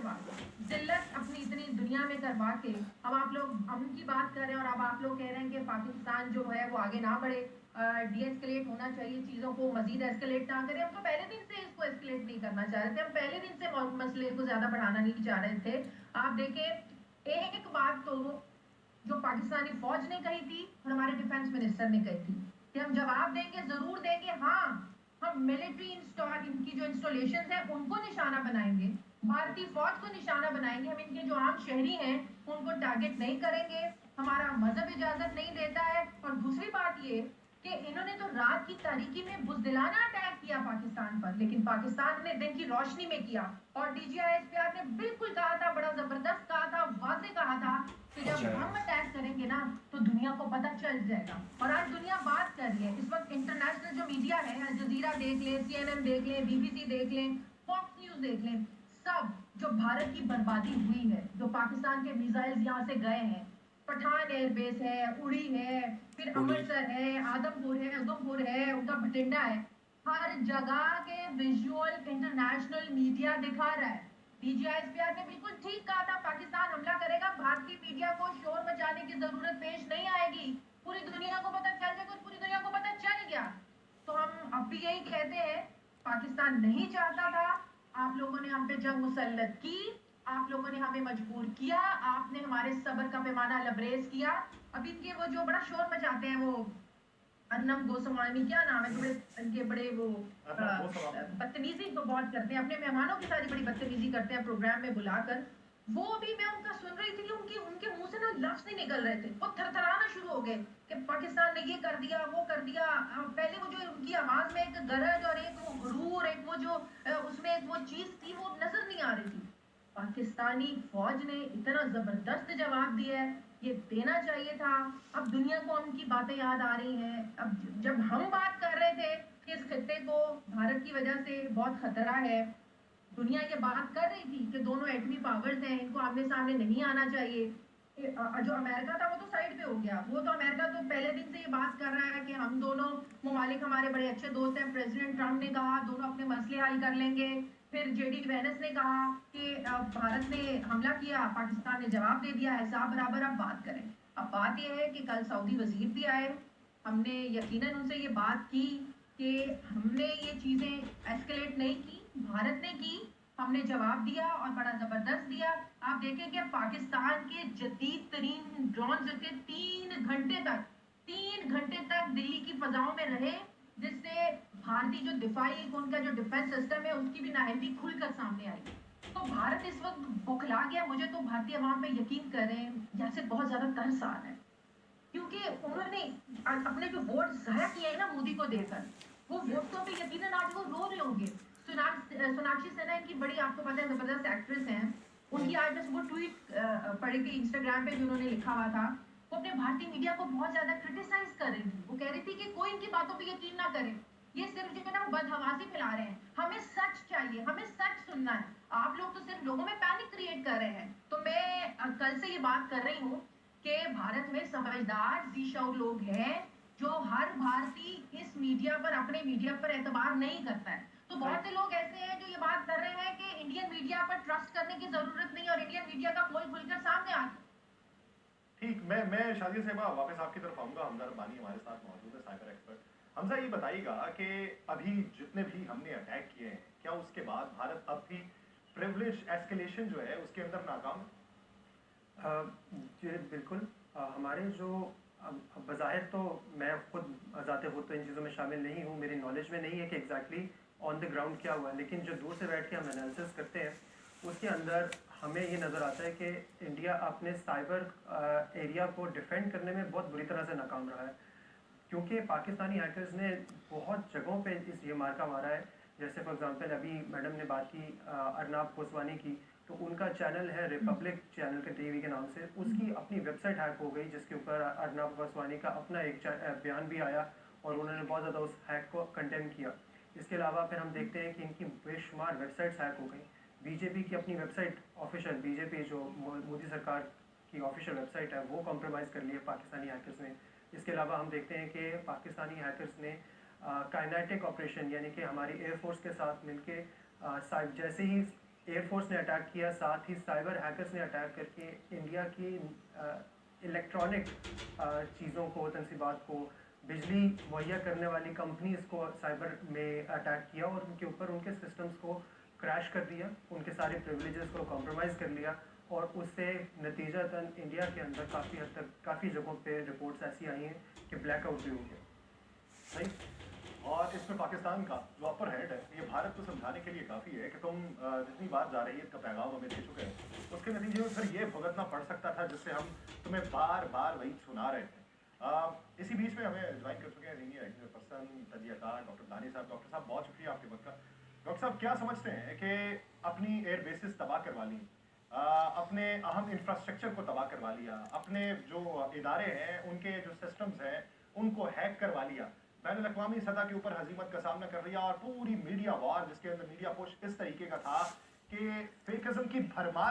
बाद जिल्लत अपनी इतनी दुनिया में करवा के अब आप लोग अमन की बात कर रहे हैं और अब आप लोग कह रहे हैं कि पाकिस्तान जो है वो आगे ना बढ़े, डी एस्केलेट होना चाहिए, चीज़ों को मजीद एस्केलेट ना करें। हम तो पहले दिन से इसको एस्केलेट नहीं करना चाह रहे थे, हम पहले दिन से मसले को ज़्यादा बढ़ाना नहीं चाह रहे थे। आप देखें, एक बात तो जो पाकिस्तानी फौज ने कही थी और हमारे डिफेंस मिनिस्टर ने कही थी कि हम जवाब देंगे, जरूर देंगे। हाँ, हम मिलिट्री इंस्टॉल इनकी जो इंस्टॉलेशन है उनको निशाना बनाएंगे, भारतीय फौज को निशाना बनाएंगे, हम इनके जो आम शहरी हैं उनको टारगेट नहीं करेंगे, हमारा मजहब इजाजत नहीं देता है। और दूसरी बात ये कि इन्होंने तो रात की तारीकी में बुजदिलाना अटैक किया पाकिस्तान पर, लेकिन पाकिस्तान ने दिन की रोशनी में किया। और डीजीआईएसपीआर ने बिल्कुल कहा था, बड़ा जबरदस्त कहा था, वाजे कहा था कि जब हम अटैक करेंगे ना तो दुनिया को पता चल जाएगा। और आज दुनिया बात कर रही है। इस वक्त इंटरनेशनल जो मीडिया है, अल जजीरा देख लें, सीएनएन देख लें, बीबीसी देख लें, फॉक्स न्यूज देख लें, सब जो भारत की बर्बादी हुई है, जो पाकिस्तान के मिसाइल्स यहाँ से गए हैं, पठान एयरबेस है, उड़ी है, फिर अमृतसर है, आदमपुर है, उधमपुर है, उनका बठिंडा है, हर जगह के विजुअल इंटरनेशनल मीडिया दिखा रहा है। डीजीआईएसपीआर ने बिल्कुल ठीक कहा था, पाकिस्तान हमला करेगा, भारतीय मीडिया को शोर मचाने की जरूरत पेश नहीं आएगी, पूरी दुनिया को पता चल जाएगा, पूरी दुनिया को पता चल गया। तो हम अब भी यही कहते हैं, पाकिस्तान नहीं चाहता था, आप लोगों ने हम पे जंग मुसल्लत की, आप लोगों ने हमें मजबूर किया, आपने हमारे सब्र का पैमाना लबरेज किया। अब इनके वो जो बड़ा शोर मचाते हैं, वो अन्नम गोस्वामी, क्या नाम है, बड़े इनके बड़े वो बदतमीजी तो बहुत करते हैं, अपने मेहमानों की सारी बड़ी बदतमीजी करते हैं प्रोग्राम में बुलाकर। वो भी मैं उनका सुन रही थी कि उनकी उनके मुंह से ना लफ्ज नहीं निकल रहे थे, वो थरथराना शुरू हो गए कि पाकिस्तान ने ये कर दिया, वो कर दिया। पहले वो जो उनकी आवाज में एक गरज और एक वो गुरूर, एक वो जो उसमें एक वो चीज थी, वो नजर नहीं आ रही थी। पाकिस्तानी फौज ने इतना जबरदस्त जवाब दिया है, ये देना चाहिए था। अब दुनिया को उनकी बातें याद आ रही हैं। अब जब हम बात कर रहे थे कि इस खत्ते को भारत की वजह से बहुत खतरा है, दुनिया ये बात कर रही थी कि दोनों एटमी पावर्स हैं, इनको आमने सामने नहीं आना चाहिए। जो अमेरिका था वो तो साइड पे हो गया, वो तो अमेरिका तो पहले दिन से ये बात कर रहा है कि हम दोनों ममालिक हमारे बड़े अच्छे दोस्त हैं, प्रेसिडेंट ट्रंप ने कहा दोनों अपने मसले हल कर लेंगे। फिर जेडी वेनेस ने कहा कि भारत ने हमला किया, पाकिस्तान ने जवाब दे दिया, हिसाब बराबर। अब बात करें, अब बात यह है कि कल सऊदी वजीर भी आए, हमने यकीनन उनसे ये बात की कि हमने ये चीज़ें एस्केलेट नहीं की, भारत ने की, हमने जवाब दिया और बड़ा ज़बरदस्त दिया। आप देखें कि पाकिस्तान के जदीद तरीन ड्रोन जो कि 3 घंटे तक दिल्ली की फजाओं में रहे, जिससे भारतीय जो दिफाई उनका जो डिफेंस सिस्टम है उसकी भी नाअहली खुलकर सामने आई। तो भारत इस वक्त बौखला गया। मुझे तो भारतीय अवाम पे यकीन करें, जैसे बहुत ज़्यादा तरस आ रहा है, क्योंकि उन्होंने अपने जो वोट ज़ाया किए हैं ना मोदी को देकर, वो वोटों पे यकीनन आज वो रो रहे होंगे। सोनाक्षी सिन्हा इनकी बड़ी, आपको पता है, जबरदस्त एक्ट्रेस हैं। उनकी आज मैं सुबह ट्वीट पढ़ी थी इंस्टाग्राम पे, जो उन्होंने लिखा हुआ था, वो अपने भारतीय मीडिया को बहुत ज्यादा क्रिटिसाइज कर रही थी। वो कह रही थी कि कोई इनकी बातों पे यकीन ना करे, ये सिर्फ जो है ना बदहवासी फैला रहे हैं, हमें सच चाहिए, हमें सच सुनना है, आप लोग तो सिर्फ लोगों में पैनिक क्रिएट कर रहे हैं। तो मैं कल से ये बात कर रही हूँ कि भारत में समझदार दिशाऊ लोग हैं, जो हर भारतीय इस मीडिया पर, अपने मीडिया पर एतबार नहीं करता है। तो बहुत से लोग ऐसे हैं जो ये बात कर रहे हैं कि इंडियन मीडिया पर ट्रस्ट करने की जरूरत नहीं, और इंडियन मीडिया का पोल खुलकर सामने आ। ठीक, मैं शादी से वापस आपकी तरफ आऊंगा। हमजा रब्बानी हमारे साथ मौजूद है, साइबर एक्सपर्ट। हमजा, ये बताइएगा कि अभी जितने भी हमने अटैक किए हैं, क्या उसके बाद भारत अब भी प्रिविलेज एस्केलेशन जो है उसके अंदर नाकाम जी बिल्कुल। हमारे जो बज़ाहिर तो मैं खुद ज़ाते खुद तो इन चीज़ों में शामिल नहीं हूँ, मेरी नॉलेज में नहीं है कि एग्जैक्टली ऑन द ग्राउंड क्या हुआ है, लेकिन जो दूर से बैठ के हम एनालिसिस करते हैं उसके अंदर हमें ये नज़र आता है कि इंडिया अपने साइबर एरिया को डिफेंड करने में बहुत बुरी तरह से नाकाम रहा है, क्योंकि पाकिस्तानी हैकर्स ने बहुत जगहों पे ये मार्का मारा है। जैसे फॉर एग्जांपल अभी मैडम ने बात की अर्नाब गोस्वानी की, तो उनका चैनल है रिपब्लिक चैनल के टीवी के नाम से, उसकी अपनी वेबसाइट हैक हो गई, जिसके ऊपर अर्नाब गोस्वानी का अपना एक बयान भी आया और उन्होंने बहुत ज़्यादा उस हैक को कंडेम किया। इसके अलावा फिर हम देखते हैं कि इनकी बेशुमार वेबसाइट्स हैक हो गई। बीजेपी की अपनी वेबसाइट ऑफिशियल, बीजेपी जो मोदी सरकार की ऑफिशियल वेबसाइट है, वो कॉम्प्रोमाइज़ कर ली है पाकिस्तानी हैकर्स ने। इसके अलावा हम देखते हैं कि पाकिस्तानी हैकर्स ने काइनेटिक ऑपरेशन, यानी कि हमारी एयरफोर्स के साथ मिलके जैसे ही एयरफोर्स ने अटैक किया, साथ ही साइबर हैकर्स ने अटैक करके इंडिया की इलेक्ट्रॉनिक चीज़ों को, तनसीबात को, बिजली मुहैया करने वाली कंपनीज को साइबर में अटैक किया और उनके ऊपर उनके सिस्टम्स को क्रैश कर दिया, उनके सारे प्रिविलेजेस को कॉम्प्रोमाइज़ कर लिया और उससे नतीजतन इंडिया के अंदर काफ़ी हद तक काफ़ी जगहों पे रिपोर्ट्स ऐसी आई हैं कि ब्लैकआउट भी हो गया। सही। और इसमें पाकिस्तान का जो अपर हेड है ये भारत को समझाने के लिए काफ़ी है कि तुम जितनी बार जारहीत का पैगाम हमें दे चुके हैं उसके नतीजे में फिर ये भुगतना पड़ सकता था जिससे हम तुम्हें बार बार वही सुना रहे थे। इसी बीच में हमें ज्वाइन कर चुके हैं सीनियर एक्टिव पर्सन तजियाकार डॉक्टर दानी साहब। डॉक्टर साहब बहुत शुक्रिया आपके वक्त का। डॉक्टर साहब क्या समझते हैं कि अपनी एयर बेसिस तबाह करवा ली, अपने अहम इंफ्रास्ट्रक्चर को तबाह करवा लिया, अपने जो इदारे हैं उनके जो सिस्टम्स हैं उनको हैक करवा लिया, बैन अवी सतह के ऊपर हजीमत का सामना कर लिया और पूरी मीडिया वॉर जिसके अंदर मीडिया पुश इस तरीके का था कि फेकिज्म की भरमार